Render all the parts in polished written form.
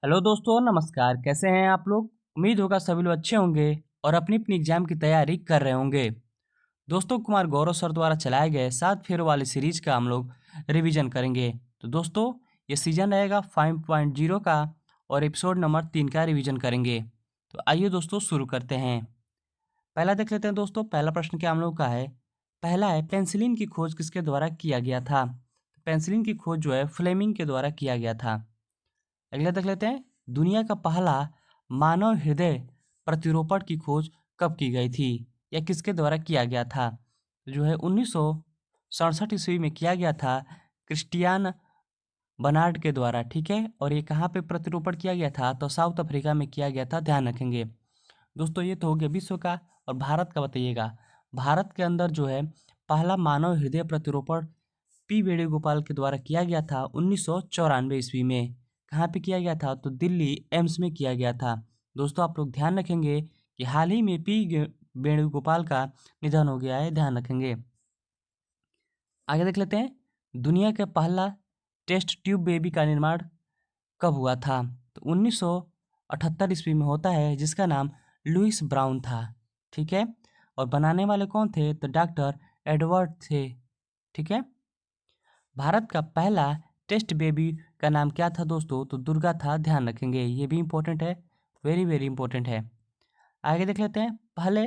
Hello दोस्तों, नमस्कार। कैसे हैं आप लोग? उम्मीद होगा सभी लोग अच्छे होंगे और अपनी अपनी एग्जाम की तैयारी कर रहे होंगे। दोस्तों, कुमार गौरव सर द्वारा चलाए गए 7 फेर वाली सीरीज का हम लोग रिवीजन करेंगे। तो दोस्तों, ये सीजन रहेगा 5.0 का और एपिसोड नंबर 3 का रिवीजन करेंगे। तो आइए दोस्तों शुरू करते हैं। पहला देख लेते हैं दोस्तों। पहला प्रश्न क्या हम लोग का है? पहला है, पेंसिलिन की खोज किसके द्वारा किया गया था? पेंसिलिन की खोज जो है फ्लेमिंग के द्वारा किया गया था। अगला देख लेते हैं, दुनिया का पहला मानव हृदय प्रतिरोपण की खोज कब की गई थी या किसके द्वारा किया गया था? जो है 1967 ईस्वी में किया गया था, क्रिस्टियान बर्नार्ड के द्वारा। ठीक है, और ये कहाँ पे प्रतिरोपण किया गया था? तो साउथ अफ्रीका में किया गया था, ध्यान रखेंगे दोस्तों। ये तो हो गया विश्व का। और भारत का बताइएगा। भारत के अंदर जो है पहला मानव हृदय प्रतिरोपण पी वेणुगोपाल के द्वारा किया गया था 1994 ईस्वी में। कहाँ पे किया गया था? तो दिल्ली एम्स में किया गया था। दोस्तों, आप लोग ध्यान रखेंगे कि हाल ही में वेणुगोपाल का निधन हो गया है, ध्यान रखेंगे। आगे देख लेते हैं, दुनिया का पहला टेस्ट ट्यूब बेबी का निर्माण कब हुआ था? तो 1978 ईस्वी में होता है, जिसका नाम लुइस ब्राउन था। ठीक है, और बनाने वाले कौन थे? तो डॉक्टर एडवर्ड थे। ठीक है, भारत का पहला टेस्ट बेबी का नाम क्या था दोस्तों? तो दुर्गा था, ध्यान रखेंगे। ये भी इंपॉर्टेंट है, वेरी वेरी इंपॉर्टेंट है। आगे देख लेते हैं, पहले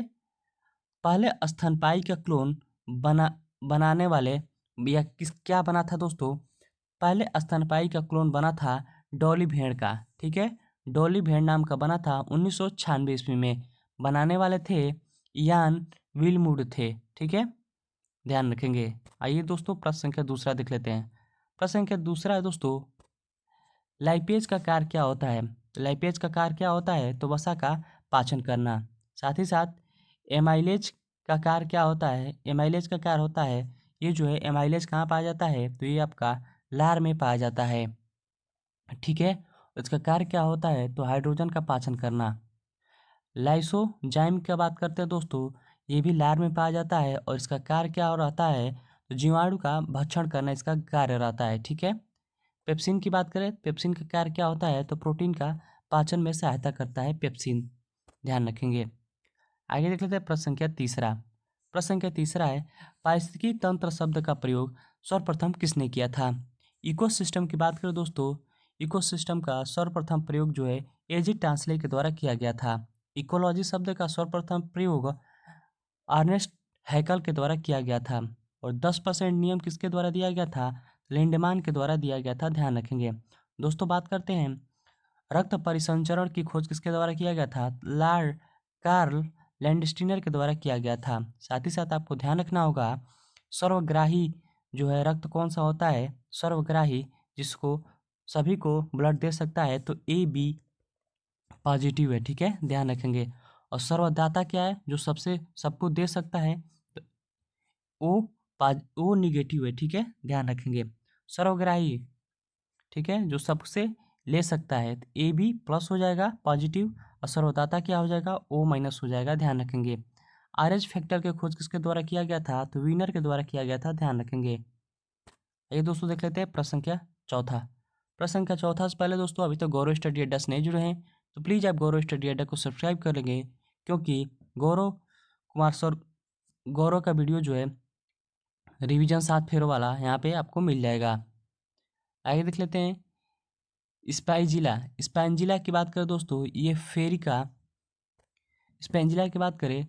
पहले स्तनपायी का क्लोन बना बनाने वाले या किस क्या बना था दोस्तों? पहले स्तनपायी का क्लोन बना था डॉली भेड़ का। ठीक है, डॉली भेड़ नाम का बना था 1996 ईस्वी में। बनाने वाले थे यान विलमुड थे। ठीक है, ध्यान रखेंगे। आइए दोस्तों, प्रश्न संख्या दूसरा देख लेते हैं। प्रश्न संख्या दूसरा है दोस्तों, लाइपेज का कार्य क्या होता है? लाइपेज का कार्य क्या होता है? तो वसा का पाचन करना। साथ ही साथ एमाइलेज का कार्य क्या होता है? एमाइलेज का कार्य होता है, ये जो है एमाइलेज कहाँ पाया जाता है? तो ये आपका लार में पाया जाता है। ठीक है, इसका कार्य क्या होता है? तो हाइड्रोजन का पाचन करना। लाइसोजाइम की बात करते हैं दोस्तों, ये भी लार में पाया जाता है और इसका कार्य क्या रहता है? तो जीवाणु का भक्षण करना इसका कार्य रहता है। ठीक है, पेप्सिन की बात करें, पेप्सिन का कार्य क्या होता है? तो प्रोटीन का पाचन में सहायता करता है पेप्सिन, ध्यान रखेंगे। आगे देख लेते हैं प्रश्न संख्या तीसरा। प्रश्न संख्या तीसरा है, पारिस्थितिकी तंत्र शब्द का प्रयोग सर्वप्रथम किसने किया था? इकोसिस्टम की बात करें दोस्तों, इकोसिस्टम का सर्वप्रथम प्रयोग जो है एजी टांसले के द्वारा किया गया था। इकोलॉजी शब्द का सर्वप्रथम प्रयोग अर्नेस्ट हैकल के द्वारा किया गया था। और 10% नियम किसके द्वारा दिया गया था? लिंडमान के द्वारा दिया गया था, ध्यान रखेंगे। दोस्तों, बात करते हैं, रक्त परिसंचरण की खोज किसके द्वारा किया गया था? लॉर्ड कार्ल लैंडस्टीनर के द्वारा किया गया था। साथ ही साथ आपको ध्यान रखना होगा, सर्वग्राही जो है रक्त कौन सा होता है? सर्वग्राही, जिसको सभी को ब्लड दे सकता है, तो ए बी पॉजिटिव है। ठीक है, ध्यान रखेंगे। और सर्वदाता क्या है? जो सबसे सबको दे सकता है, तो ओ निगेटिव है। ठीक है, ध्यान रखेंगे। सर्वग्राही, ठीक है, जो सबसे ले सकता है, तो ए बी प्लस हो जाएगा पॉजिटिव, और सर्वदाता क्या हो जाएगा? ओ माइनस हो जाएगा, ध्यान रखेंगे। आरएच फैक्टर के खोज किसके द्वारा किया गया था? तो विनर के द्वारा किया गया था, ध्यान रखेंगे। ये दोस्तों देख लेते हैं प्रश्न संख्या चौथा। प्रश्न संख्या चौथा से पहले दोस्तों, अभी तक गौरव स्टडी अड्डा से नहीं जुड़े हैं तो प्लीज़ आप गौरव स्टडी अड्डा को सब्सक्राइब कर लेंगे, क्योंकि गौरव कुमार सर, गौरव का वीडियो जो है रिवीजन 7 फेरों वाला यहाँ पे आपको मिल जाएगा। आगे देख लेते हैं, स्पाइजिला। स्पैंजिला की बात करें दोस्तों, ये फेरी का, स्पैंजिला की बात करें,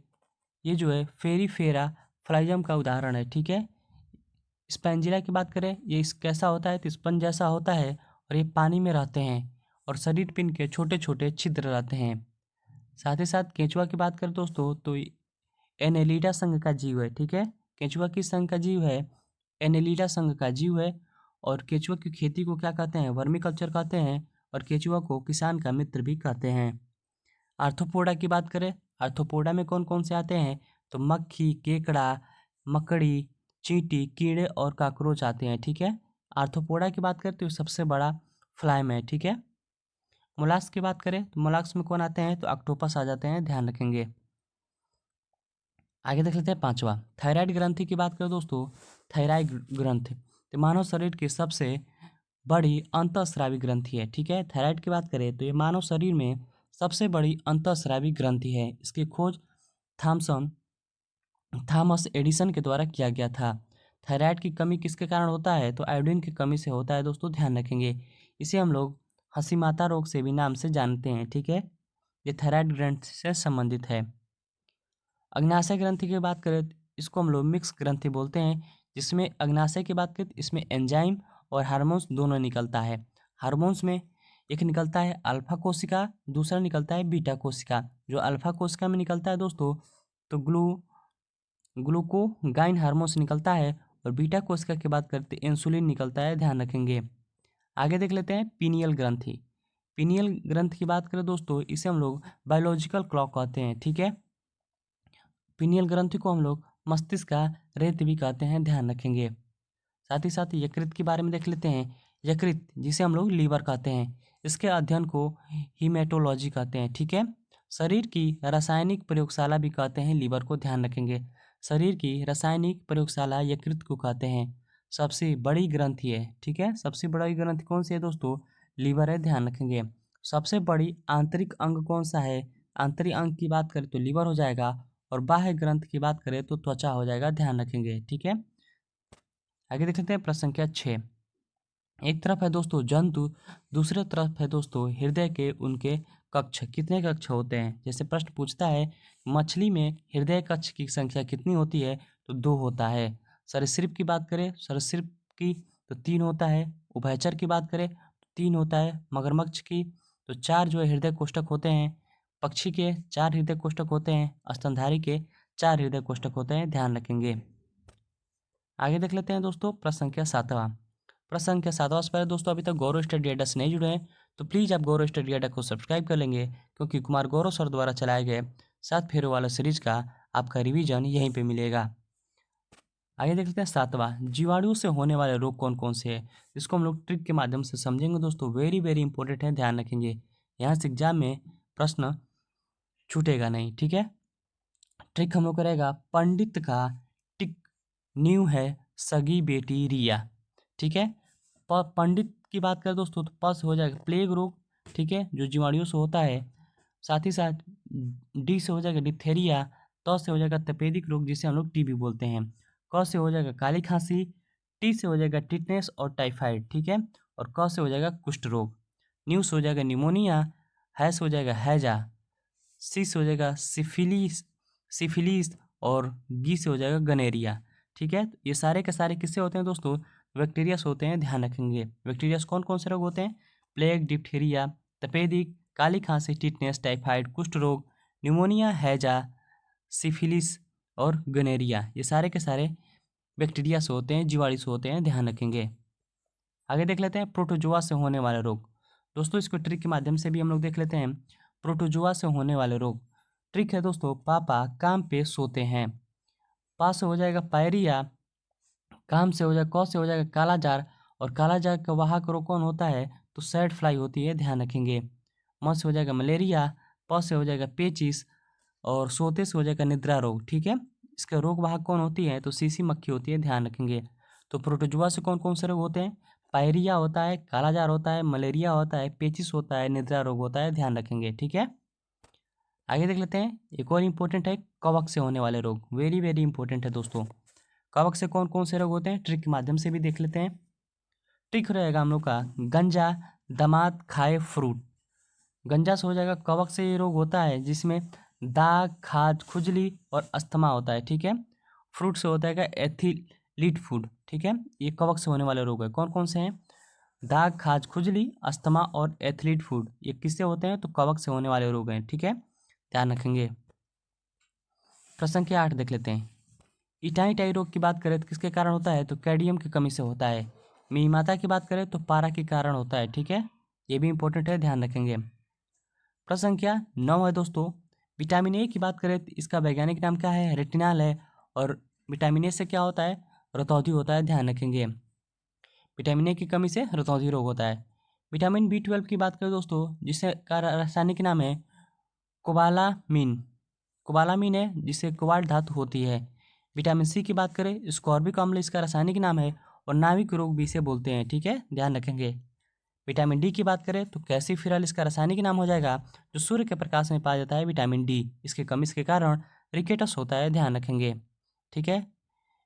ये जो है फेरी फेरा फ्लाइजम का उदाहरण है। ठीक है, स्पैंजिला की बात करें, ये इस कैसा होता है? तो स्पंज जैसा होता है और ये पानी में रहते हैं और शरीर पिंड के छोटे छोटे छिद्र रहते हैं। साथ ही साथ केंचुआ की बात करें दोस्तों, तो एनेलिडा संघ का जीव है। ठीक है, केंचुआ किस संघ का जीव है? एनेलिडा संघ का जीव है। और केंचुआ की खेती को क्या कहते हैं? वर्मी कल्चर कहते हैं। और केंचुआ को किसान का मित्र भी कहते हैं। आर्थ्रोपोडा की बात करें, आर्थ्रोपोडा में कौन कौन से आते हैं? तो मक्खी, केकड़ा, मकड़ी, चींटी, कीड़े और काकरोच आते हैं। ठीक है, आर्थ्रोपोडा की बात करें तो सबसे बड़ा फ्लाइम है। ठीक है, मोलास्क की बात करें तो मोलास्क में कौन आते हैं? तो ऑक्टोपस आ जाते हैं, ध्यान रखेंगे। आगे देख लेते हैं पांचवा, थायराइड ग्रंथि की बात करें दोस्तों, थायराइड ग्रंथि तो मानव शरीर की सबसे बड़ी अंतःस्रावी ग्रंथि है। ठीक है, थायराइड की बात करें तो ये मानव शरीर में सबसे बड़ी अंतःस्रावी ग्रंथि है। इसकी खोज थॉमस एडिसन के द्वारा किया गया था। थायराइड की कमी किसके कारण होता है? तो आयोडीन की कमी से होता है दोस्तों, ध्यान रखेंगे। इसे हम लोग हसीमाता रोग से भी नाम से जानते हैं। ठीक है, ये थायराइड ग्रंथि से संबंधित है। अग्नाशय ग्रंथि की बात करें तो इसको हम लोग मिक्स ग्रंथि बोलते हैं, जिसमें अग्नाशय की बात करें तो इसमें एंजाइम और हार्मोन्स दोनों निकलता है। हार्मोन्स में एक निकलता है अल्फा कोशिका, दूसरा निकलता है बीटा कोशिका। जो अल्फा कोशिका में निकलता है दोस्तों तो ग्लूकोगाइन हार्मोन्स निकलता है, और बीटा कोशिका की बात करते इंसुलिन निकलता है, ध्यान रखेंगे। आगे देख लेते हैं पीनियल ग्रंथि। पीनियल ग्रंथि की बात करें दोस्तों, इसे हम लोग बायोलॉजिकल क्लॉक कहते हैं। ठीक है, पीनियल ग्रंथि को हम लोग मस्तिष्क का रेत भी कहते हैं, ध्यान रखेंगे। साथ ही साथ यकृत के बारे में देख लेते हैं। यकृत जिसे हम लोग लीवर कहते हैं, इसके अध्ययन को हीमेटोलॉजी कहते हैं। ठीक है, शरीर की रासायनिक प्रयोगशाला भी कहते हैं लीवर को, ध्यान रखेंगे। शरीर की रासायनिक प्रयोगशाला यकृत को कहते हैं। सबसे बड़ी ग्रंथि है। ठीक है, सबसे बड़ी ग्रंथि कौन सी है दोस्तों? लीवर है, ध्यान रखेंगे। सबसे बड़ी आंतरिक अंग कौन सा है? आंतरिक अंग की बात करें तो लीवर हो जाएगा, और बाह्य ग्रंथ की बात करें तो त्वचा हो जाएगा, ध्यान रखेंगे। ठीक है, आगे देख लेते हैं प्रश्न संख्या 6। एक तरफ है दोस्तों जंतु, दूसरे तरफ है दोस्तों हृदय के उनके कक्ष। कितने कक्ष होते हैं? जैसे प्रश्न पूछता है मछली में हृदय कक्ष की संख्या कितनी होती है? तो 2 होता है। सरीसृप की बात करें, सरीसृप की तो 3 होता है। उभयचर की बात करें तो 3 होता है। मगरमच्छ की तो 4 जो है हृदय कोष्ठक होते हैं। पक्षी के 4 हृदय कोष्ठक होते हैं। स्तनधारी के 4 हृदय कोष्ठक होते हैं, ध्यान रखेंगे। आगे देख लेते हैं दोस्तों प्रश्न संख्या 7वां। प्रश्न संख्या 7वां से पहले दोस्तों अभी तक गौरव स्टडी अड्डा से नहीं जुड़े हैं तो प्लीज़ आप गौरव स्टडी अड्डा को सब्सक्राइब कर लेंगे, क्योंकि कुमार गौरव सर द्वारा चलाए गए 7 फेरों वाला सीरीज का आपका रिवीजन यहीं पे मिलेगा। आगे देख लेते हैं 7वां, जीवाणुओं से होने वाले रोग कौन कौन से हैं? इसको हम लोग ट्रिक के माध्यम से समझेंगे दोस्तों, वेरी वेरी इंपॉर्टेंट है, ध्यान रखेंगे। यहाँ से एग्जाम में प्रश्न छूटेगा नहीं। ठीक है, ट्रिक हम लोग करेगा पंडित का टिक न्यू है सगी बेटी रिया। ठीक है, पंडित की बात करें दोस्तों तो प से हो जाएगा प्लेग रोग। ठीक है, जो जीवाणुओं से होता है। साथ ही साथ डी से हो जाएगा डिप्थेरिया। त से हो जाएगा तपेदिक रोग, जिसे हम लोग टीबी बोलते हैं। क से हो जाएगा काली खांसी। टी से हो जाएगा टिटनेस और टाइफाइड। ठीक है, और क से हो जाएगा कुष्ठ रोग। न्यू से हो जाएगा निमोनिया। है से हो जाएगा हैजा। सी से हो जाएगा सिफिलिस और गी से हो जाएगा गनेरिया। ठीक है, ये सारे के सारे किससे होते हैं दोस्तों? बैक्टीरिया से होते हैं, ध्यान रखेंगे। बैक्टीरिया से कौन कौन से रोग होते हैं? प्लेग, डिप्थीरिया, तपेदिक, काली खांसी, टिटनेस, टाइफाइड, कुष्ठ रोग, न्यूमोनिया, हैजा, सिफिलिस और गनेरिया। ये सारे के सारे बैक्टीरिया से होते हैं, जीवाणु से होते हैं, ध्यान रखेंगे। आगे देख लेते हैं प्रोटोजोआ से होने वाले रोग। दोस्तों इसको ट्रिक के माध्यम से भी हम लोग देख लेते हैं। प्रोटोजोआ से होने वाले रोग ट्रिक है दोस्तों, पापा काम पे सोते हैं। पा से हो जाएगा पायरिया। काम से हो जाएगा, क से हो जाएगा कालाजार, और कालाजार का वाहक रोग कौन होता है? तो सैड फ्लाई होती है, ध्यान रखेंगे। म से हो जाएगा मलेरिया। प से हो जाएगा पेचिस, और सोते से हो जाएगा निद्रा रोग। ठीक है, इसका रोग वाहक कौन होती है? तो सीसी मक्खी होती है, ध्यान रखेंगे। तो प्रोटोजुआ से कौन कौन से रोग होते हैं? पायरिया होता है, कालाजार होता है, मलेरिया होता है, पेचिस होता है, निद्रा रोग होता है, ध्यान रखेंगे। ठीक है, आगे देख लेते हैं। एक और इम्पोर्टेंट है कवक से होने वाले रोग, वेरी वेरी इंपॉर्टेंट है दोस्तों। कवक से कौन कौन से रोग होते हैं? ट्रिक के माध्यम से भी देख लेते हैं। ट्रिक रहेगा हम लोग का गंजा दामाद खाए फ्रूट। गंजा से हो जाएगा कवक से ये रोग होता है, जिसमें दाग, खाज, खुजली और अस्थमा होता है। ठीक है, फ्रूट से होता है एथिलीट फूड। ठीक है, ये कवक से होने वाले रोग है। कौन कौन से हैं? दाग, खाज, खुजली, अस्थमा और एथिलीट फूड, ये किससे होते हैं? तो कवक से होने वाले रोग हैं। ठीक है, ध्यान रखेंगे। प्रश्न संख्या 8 देख लेते हैं। इटाई टाई रोग की बात करें तो किसके कारण होता है? तो कैडियम की कमी से होता है। मी माता की बात करें तो पारा के कारण होता है। ठीक है, ये भी इंपॉर्टेंट है, ध्यान रखेंगे। प्रश्न संख्या 9 है दोस्तों। विटामिन ए की बात करें तो इसका वैज्ञानिक नाम क्या है? रेटिनाल है। और विटामिन ए से क्या होता है? रतौंधी होता है, ध्यान रखेंगे। विटामिन ए की कमी से रतौंधी रोग होता है। विटामिन B12 की बात करें दोस्तों, जिससे का रासायनिक नाम है कोबालामीन। कोबालामीन है जिससे कोबाल्ट धातु होती है। विटामिन सी की बात करें, स्कॉर्बिक अम्ल इसका रासायनिक नाम है, और नाविक रोग भी इसे बोलते हैं, ठीक है, ध्यान रखेंगे। विटामिन डी की बात करें तो कैल्सीफेरॉल इसका रासायनिक नाम हो जाएगा, जो सूर्य के प्रकाश में पाया जाता है विटामिन डी। इसके कमी के कारण रिकेटस होता है, ध्यान रखेंगे, ठीक है।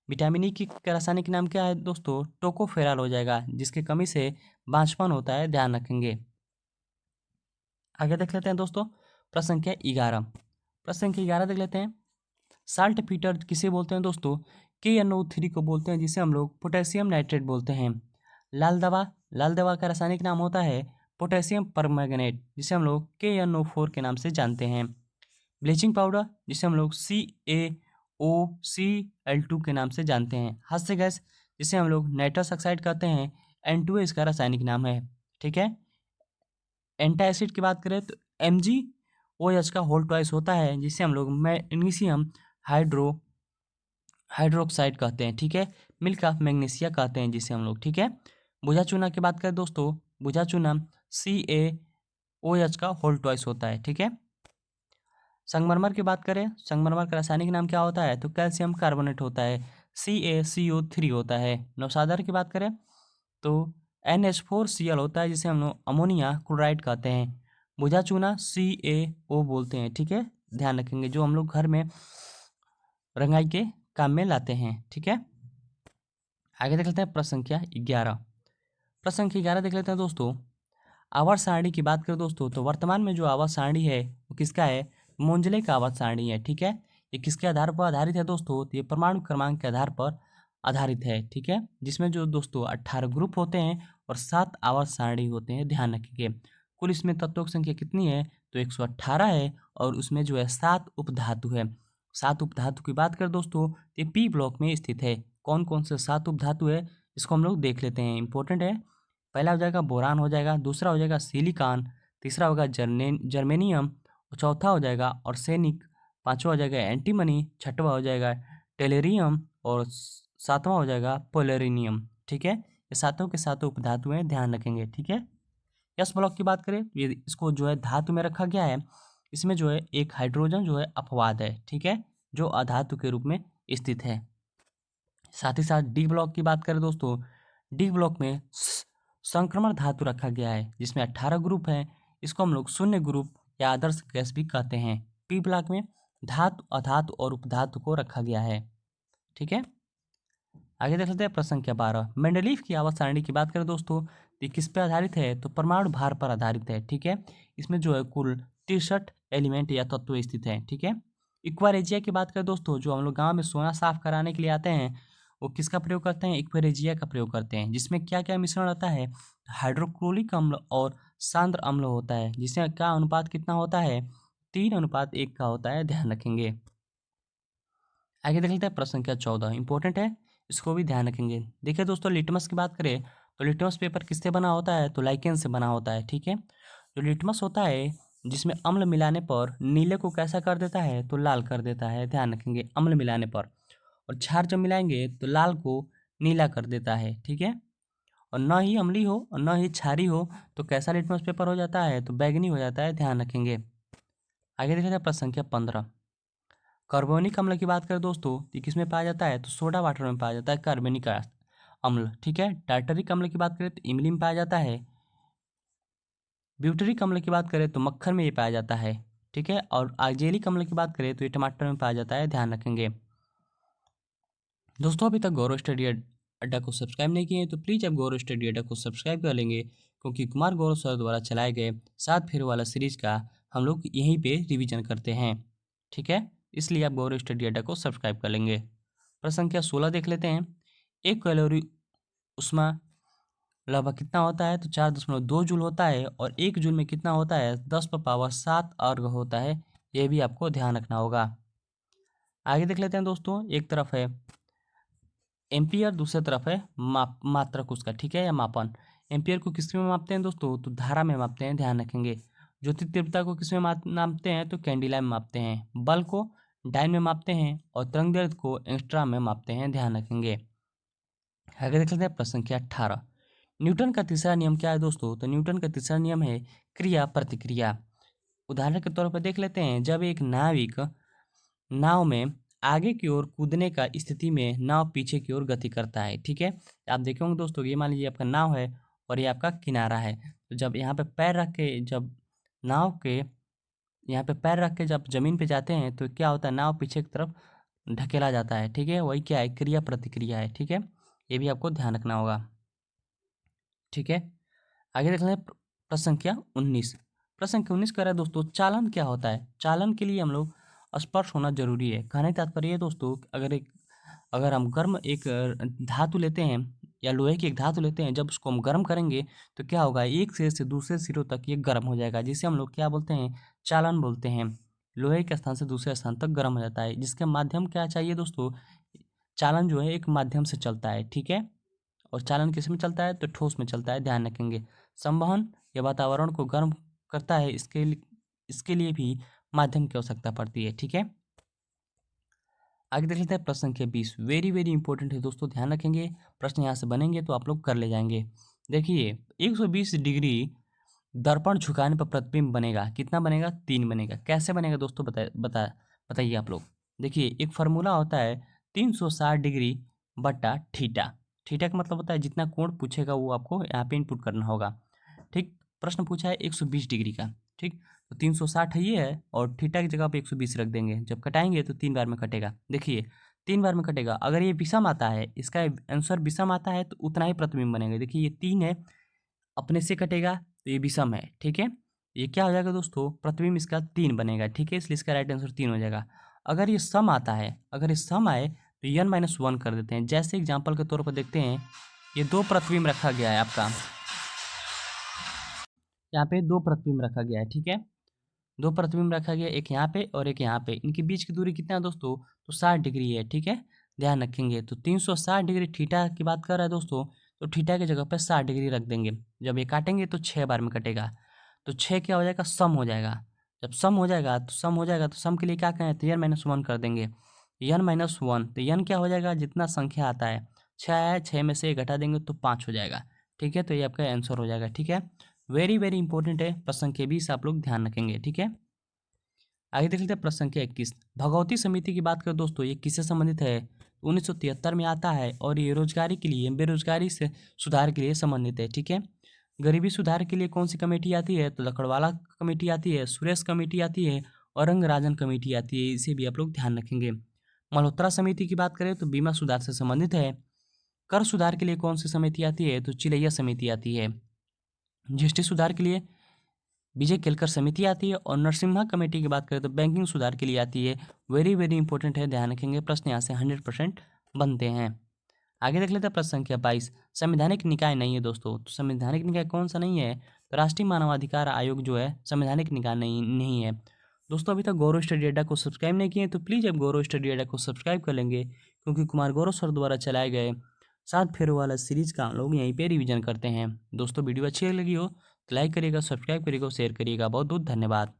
विटामिन ई की रासायनिक नाम क्या है दोस्तों, टोकोफेरॉल हो जाएगा, जिसकी कमी से बांझपन होता है, ध्यान रखेंगे। आगे देख लेते हैं दोस्तों प्रश्न संख्या 11। प्रश्न संख्या 11 देख लेते हैं। साल्ट पीटर किसे बोलते हैं दोस्तों, KNO3 को बोलते हैं, जिसे हम लोग पोटेशियम नाइट्रेट बोलते हैं। लाल दवा का रासायनिक नाम होता है पोटेशियम परमैंगनेट, जिसे हम लोग KNO4 के नाम से जानते हैं। ब्लीचिंग पाउडर जिसे हम लोग CaOCl2 के नाम से जानते हैं। हास्य गैस जिसे हम लोग नाइट्रस ऑक्साइड कहते हैं, N2A इसका रासायनिक नाम है, ठीक है। एंटासिड की बात करें तो MgOH का होल ट्वाइस होता है, जिसे हम लोग मैग्नीशियम हाइड्रोक्साइड कहते हैं, ठीक है। मिल्क ऑफ मैग्नीशिया कहते हैं जिसे हम लोग, ठीक है। बुझा चूना की बात करें दोस्तों, बुझा चूना CaOH का होल ट्वाइस होता है, ठीक है। संगमरमर की बात करें, संगमरमर का रासायनिक नाम क्या होता है, तो कैल्शियम कार्बोनेट होता है, CaCO3 होता है। नौसादर की बात करें तो NH4Cl होता है, जिसे हम लोग अमोनिया क्लोराइड कहते हैं। बुझा चूना CaO बोलते हैं, ठीक है, ध्यान रखेंगे, जो हम लोग घर में रंगाई के काम में लाते हैं, ठीक है। आगे देख लेते हैं प्रश्न संख्या 11। प्रश्न संख्या 11 देख लेते हैं दोस्तों। आवर्त सारणी की बात करें दोस्तों, तो वर्तमान में जो आवर्त सारणी है वो किसका है, मोंजले का आवर्त सारणी है, ठीक है। ये किसके आधार पर आधारित है दोस्तों, तो ये परमाणु क्रमांक के आधार पर आधारित है, ठीक है, जिसमें जो दोस्तों 18 ग्रुप होते हैं और 7 आवर्त सारणी होते हैं, ध्यान रखिए। कुल इसमें तत्वों की संख्या कितनी है, तो 118 है, और उसमें जो है 7 उपधातु है। 7 उपधातु की बात करें दोस्तों, ये पी ब्लॉक में स्थित है। कौन कौन से 7 उपधातु है इसको हम लोग देख लेते हैं, इंपॉर्टेंट है। पहला हो जाएगा बोरान हो जाएगा, दूसरा हो जाएगा सिलिकॉन, तीसरा होगा जर्मेनियम, चौथा हो जाएगा आर्सेनिक, पांचवा हो जाएगा एंटीमनी, छठवा हो जाएगा टेलेरियम, और सातवां हो जाएगा पोलेरिनियम, ठीक है। ये सातों के सातों उपधातु हैं, ध्यान रखेंगे, ठीक है। यस ब्लॉक की बात करें, ये इसको जो है धातु में रखा गया है। इसमें जो है एक हाइड्रोजन जो है अपवाद है, ठीक है, जो अधातु के रूप में स्थित है। साथ ही साथ डी ब्लॉक की बात करें दोस्तों, डी ब्लॉक में संक्रमण धातु रखा गया है, जिसमें 18 ग्रुप हैं। इसको हम लोग शून्य ग्रुप या आदर्श गैस भी कहते हैं। पी ब्लॉक में धातु, अधातु और उपधातु को रखा गया है, ठीक है। आगे देख लेते हैं प्रश्न संख्या 12। मेंडलीफ की आवर्त सारणी की बात करें दोस्तों, तो किस पे आधारित है, तो परमाणु भार पर आधारित है, ठीक है। इसमें जो है कुल 63 एलिमेंट या तत्व स्थित है, ठीक है। इक्वारेजिया की बात करें दोस्तों, जो हम लोग गाँव में सोना साफ कराने के लिए आते हैं, वो किसका प्रयोग करते हैं, इक्वेरेजिया का प्रयोग करते हैं, जिसमें क्या क्या मिश्रण रहता है, हाइड्रोक्लोरिक अम्ल और सांद्र अम्ल होता है, जिसमें का अनुपात कितना होता है, 3:1 का होता है, ध्यान रखेंगे। आगे देख लेते हैं प्रश्न संख्या 14, इंपॉर्टेंट है, इसको भी ध्यान रखेंगे। देखिए दोस्तों, लिटमस की बात करें तो लिटमस पेपर किससे बना होता है, तो लाइकेन से बना होता है, ठीक है। जो लिटमस होता है, जिसमें अम्ल मिलाने पर नीले को कैसा कर देता है, तो लाल कर देता है, ध्यान रखेंगे, अम्ल मिलाने पर। और क्षार जब मिलाएंगे तो लाल को नीला कर देता है, ठीक है। और न ही अम्लीय हो और न ही क्षारी हो तो कैसा लिटमस पेपर हो जाता है, तो बैगनी हो जाता है, ध्यान रखेंगे। आगे देखते हैं प्रश्न संख्या 15। कार्बोनिक अम्ल की बात करें दोस्तों, तो किस में पाया जाता है, तो सोडा वाटर में पाया जाता है कार्बनिक अम्ल, ठीक है। टार्टरिक अम्ल की बात करें तो इमली में पाया जाता है। ब्यूटरिक अम्ल की बात करें तो मक्खन में ये पाया जाता है, ठीक है। और आक्जेलिक अम्ल की बात करें तो ये टमाटर में पाया जाता है, ध्यान रखेंगे। दोस्तों, अभी तक गौरव स्टडी अड्डा को सब्सक्राइब नहीं किए हैं तो प्लीज़ आप गौरव स्टडी अड्डा को सब्सक्राइब कर लेंगे, क्योंकि कुमार गौरव सर द्वारा चलाए गए 7 फेर वाला सीरीज का हम लोग यहीं पे रिवीजन करते हैं, ठीक है। इसलिए आप गौरव स्टडी अड्डा को सब्सक्राइब कर लेंगे। प्रश्न संख्या 16 देख लेते हैं। 1 कैलोरी उष्मा लगभग कितना होता है, तो 4.2 जूल होता है, और 1 जूल में कितना होता है, 10⁻7 अर्घ होता है, ये भी आपको ध्यान रखना होगा। आगे देख लेते हैं दोस्तों, एक तरफ है एम्पियर, दूसरी तरफ है मात्रक उसका, ठीक है, या मापन। एम्पियर को किस में मापते हैं दोस्तों, तो धारा में मापते हैं, ध्यान रखेंगे। ज्योति तीव्रता को किस में मापते हैं, तो कैंडिला में मापते हैं। बल को डाइन में मापते हैं, और तरंग दैर्घ्य को एंगस्ट्रा में मापते हैं, ध्यान रखेंगे। आगे देख लेते हैं प्रश्न संख्या 18। न्यूटन का तीसरा नियम क्या है दोस्तों, तो न्यूटन का तीसरा नियम है क्रिया प्रतिक्रिया। उदाहरण के तौर पर देख लेते हैं, जब एक नाविक नाव में आगे की ओर कूदने का स्थिति में नाव पीछे की ओर गति करता है। ठीक है, आप देखे होंगे दोस्तों, ये मान लीजिए आपका नाव है और ये आपका किनारा है। तो जब यहाँ पे पैर रख के जब नाव के यहाँ पे पैर रख के जब जमीन पे जाते हैं तो क्या होता है, नाव पीछे की तरफ ढकेला जाता है। ठीक है, वही क्या है, क्रिया प्रतिक्रिया है। ठीक है, ये भी आपको ध्यान रखना होगा। ठीक है, आगे देख लें प्रश्न संख्या 19। प्रश्न संख्या 19 कह रहा है दोस्तों, चालन क्या होता है। चालन के लिए हम लोग स्पर्श होना जरूरी है। कहने का तात्पर्य है दोस्तों, अगर हम गर्म एक धातु लेते हैं या लोहे की एक धातु लेते हैं, जब उसको हम गर्म करेंगे तो क्या होगा, एक सिरे से दूसरे सिरों तक ये गर्म हो जाएगा, जिसे हम लोग क्या बोलते हैं, चालन बोलते हैं। लोहे के स्थान से दूसरे स्थान तक गर्म हो जाता है, जिसके माध्यम क्या चाहिए दोस्तों, चालन जो है एक माध्यम से चलता है। ठीक है, और चालन किस में चलता है, तो ठोस में चलता है, ध्यान रखेंगे। संवहन या वातावरण को गर्म करता है, इसके लिए भी माध्यम की आवश्यकता पड़ती है। ठीक है, आगे देख लेते हैं प्रश्न संख्या 20। वेरी वेरी इंपॉर्टेंट है दोस्तों, ध्यान रखेंगे, प्रश्न यहाँ से बनेंगे तो आप लोग कर ले जाएंगे। देखिए 120 डिग्री दर्पण झुकाने पर प्रतिबिंब बनेगा, कितना बनेगा, 3 बनेगा। कैसे बनेगा दोस्तों, बताइए आप लोग। देखिए एक फार्मूला होता है 360 डिग्री बट्टा थीटा। थीटा का मतलब होता है जितना कोण पूछेगा वो आपको यहाँ पे इनपुट करना होगा। ठीक, प्रश्न पूछा है 120 डिग्री का। ठीक, तो 360 है ये है, और थीटा की जगह पे 120 रख देंगे। जब कटाएंगे तो 3 बार में कटेगा। देखिए 3 बार में कटेगा। अगर ये विषम आता है, इसका आंसर विषम आता है तो उतना ही प्रतिबिंब बनेगा। देखिए ये 3 है, अपने से कटेगा तो ये विषम है। ठीक है, ये क्या हो जाएगा दोस्तों, प्रतिबिंब इसका 3 बनेगा। ठीक है, इसलिए इसका राइट आंसर 3 हो जाएगा। अगर ये सम आता है, अगर ये सम आए तो n-1 कर देते हैं। जैसे एग्जाम्पल के तौर पर देखते हैं, ये 2 प्रतिबिंब रखा गया है आपका, यहाँ पे 2 प्रतिबिंब रखा गया है। ठीक है, 2 प्रतिबिंब रखा गया, एक यहाँ पे और एक यहाँ पे। इनके बीच की दूरी कितना है दोस्तों, तो 60 डिग्री है। ठीक है, ध्यान रखेंगे। तो 360 डिग्री थीटा की बात कर रहा है दोस्तों, तो थीटा की जगह पे 60 डिग्री रख देंगे। जब ये काटेंगे तो 6 बार में कटेगा, तो 6 क्या हो जाएगा, सम हो जाएगा। जब सम हो जाएगा तो सम के लिए क्या करें, तो n-1 कर देंगे। n-1 तो n क्या हो जाएगा, जितना संख्या आता है, 6 है, 6 में से घटा देंगे तो 5 हो जाएगा। ठीक है, तो ये आपका आंसर हो जाएगा। ठीक है, वेरी वेरी इंपॉर्टेंट है, प्रश्न के 20 आप लोग ध्यान रखेंगे। ठीक है, आगे देख लेते हैं प्रश्न संख्या 21। भगवती समिति की बात करें दोस्तों, ये किससे संबंधित है, 1973 में आता है, और ये रोजगारी के लिए, बेरोजगारी से सुधार के लिए संबंधित है। ठीक है, गरीबी सुधार के लिए कौन सी कमेटी आती है, तो लकड़वाला कमेटी आती है, सुरेश कमेटी आती है, और रंगराजन कमेटी आती है। इसे भी आप लोग ध्यान रखेंगे। मल्होत्रा समिति की बात करें तो बीमा सुधार से संबंधित है। कर सुधार के लिए कौन सी समिति आती है, तो चिलैया समिति आती है। जीएसटी सुधार के लिए विजय केलकर समिति आती है, और नरसिम्हा कमेटी की बात करें तो बैंकिंग सुधार के लिए आती है। वेरी वेरी इंपॉर्टेंट है, ध्यान रखेंगे, प्रश्न यहाँ से 100% बनते हैं। आगे देख लेते हैं प्रश्न संख्या 22। संवैधानिक निकाय नहीं है दोस्तों, तो संवैधानिक निकाय कौन सा नहीं है, तो राष्ट्रीय मानवाधिकार आयोग जो है संवैधानिक निकाय नहीं है दोस्तों। अभी तक गौरव स्टडी अड्डा को सब्सक्राइब नहीं किए तो प्लीज़ अब गौरव स्टडी अड्डा को सब्सक्राइब कर लेंगे, क्योंकि कुमार गौरव सर द्वारा चलाए गए 7 फेरों वाला सीरीज का हम लोग यहीं पे रिवीजन करते हैं। दोस्तों वीडियो अच्छी लगी हो तो लाइक करिएगा, सब्सक्राइब करिएगा, शेयर करिएगा। बहुत बहुत धन्यवाद।